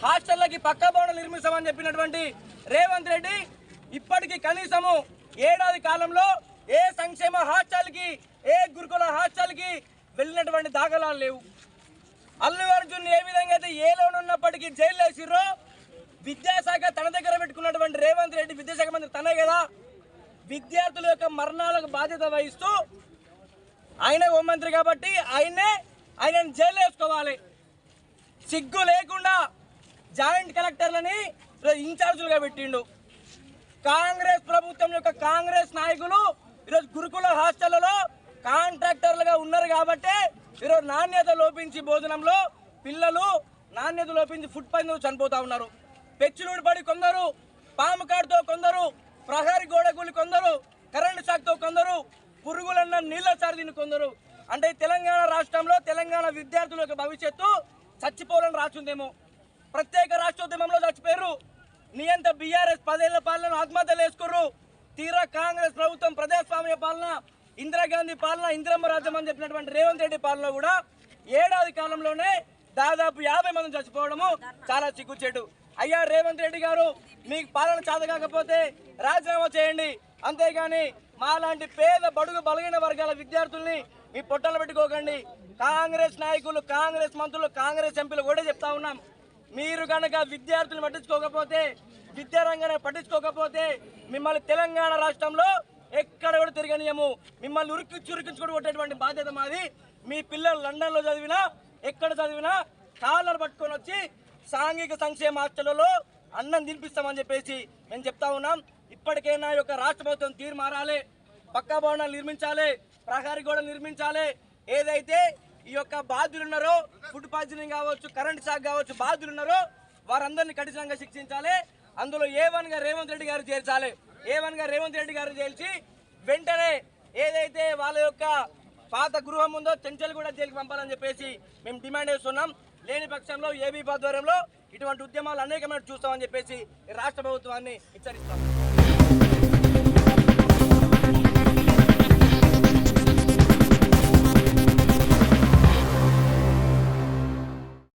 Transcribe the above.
హాస్టళ్ళకి పక్కా భవనం నిర్మిస్తామని చెప్పినటువంటి రేవంత్ రెడ్డి ఇప్పటికీ కనీసము ఏడాది కాలంలో ఏ సంక్షేమ హాస్టల్కి ఏ గురుకుల హాస్టల్కి వెళ్ళినటువంటి దాఖలాలు లేవు. అల్లు అర్జున్ ఏ విధంగా అయితే ఏలోనే ఉన్నప్పటికీ జైలు వేసిర్రో విద్యాశాఖ తన దగ్గర పెట్టుకున్నటువంటి రేవంత్ రెడ్డి విద్యాశాఖ మంత్రి తనే కదా, విద్యార్థుల యొక్క మరణాలకు బాధ్యత వహిస్తూ ఆయన హోంమంత్రి కాబట్టి ఆయనను జైలు వేసుకోవాలి. సిగ్గు లేకుండా జాయింట్ కలెక్టర్లని ఇన్ఛార్జులుగా పెట్టిండు. కాంగ్రెస్ ప్రభుత్వం యొక్క కాంగ్రెస్ నాయకులు ఈరోజు గురుకుల హాస్టళ్లలో కాంట్రాక్టర్లుగా ఉన్నారు కాబట్టి ఈరోజు నాణ్యత లోపించి భోజనంలో పిల్లలు నాణ్యత లోపించి ఫుడ్ పాయిజన్ చనిపోతా ఉన్నారు. పెచ్చులుడి పడి కొందరు, పాము కాటుతో కొందరు, ప్రహరీ గోడగులు కొందరు, కరెంటు షాక్తో కొందరు, పురుగులన్న నీళ్ళ సారదిని కొందరు. అంటే తెలంగాణ రాష్ట్రంలో తెలంగాణ విద్యార్థుల యొక్క భవిష్యత్తు చచ్చిపోవాలని రాస్తుందేమో. ప్రత్యేక రాష్ట్రోద్యమంలో చచ్చిపోయారు. నియంత బీఆర్ఎస్ 10 ఏళ్ల పాలన ఆత్మహత్యలు వేసుకుర్రు. తీరా కాంగ్రెస్ ప్రభుత్వం ప్రజాస్వామ్య పాలన, ఇందిరాగాంధీ పాలన, ఇందిరమ్మ రాజ్యం అని చెప్పినటువంటి రేవంత్ రెడ్డి పాలన కూడా ఏడాది కాలంలోనే దాదాపు 50 మంది చచ్చిపోవడము చాలా సిగ్గుచేటు. అయ్యా రేవంత్ రెడ్డి గారు, మీకు పాలన చేత కాకపోతే రాజీనామా చేయండి. అంతేగాని మాలాంటి పేద బడుగు బలహీన వర్గాల విద్యార్థుల్ని మీ పొట్టలు పెట్టుకోకండి. కాంగ్రెస్ నాయకులు, కాంగ్రెస్ మంత్రులు, కాంగ్రెస్ ఎంపీలు కూడా చెప్తా ఉన్నాం, మీరు కనుక విద్యార్థులను పట్టించుకోకపోతే, విద్యారంగాన్ని పట్టించుకోకపోతే మిమ్మల్ని తెలంగాణ రాష్ట్రంలో ఎక్కడ కూడా తిరగనీయము. మిమ్మల్ని ఉరికించుకుని కొట్టేటువంటి బాధ్యత మాది. మీ పిల్లలు లండన్లో చదివినా ఎక్కడ చదివినా కాళ్ళను పట్టుకొని వచ్చి సాంఘిక సంక్షేమ హాస్టళ్లలో అన్నం తినిపిస్తామని చెప్పేసి మేము చెప్తా ఉన్నాం. ఇప్పటికైనా ఈ యొక్క రాష్ట్ర ప్రభుత్వం తీరు మారాలి. పక్కా భవనాలు నిర్మించాలి, ప్రహరీ గోడలు నిర్మించాలి. ఏదైతే ఈ యొక్క బాధ్యులు ఉన్నారో, ఫుడ్ పాయిజనింగ్ కావచ్చు, కరెంట్ షాక్ కావచ్చు, బాధ్యులు ఉన్నారో వారందరినీ కఠినంగా శిక్షించాలి. అందులో A1 గా రేవంత్ రెడ్డి గారు చేర్చాలి. A1 గా రేవంత్ రెడ్డి గారు చేర్చి వెంటనే ఏదైతే వాళ్ళ యొక్క పాత గృహం ఉందో చెంచల్ కూడా జైలుకి పంపాలని చెప్పేసి మేము డిమాండ్ చేస్తున్నాం. లేని పక్షంలో ఏబీ ఆధ్వర్యంలో ఇటువంటి ఉద్యమాలు అనేకమైన చూస్తామని చెప్పేసి రాష్ట్ర ప్రభుత్వాన్ని హెచ్చరిస్తాం.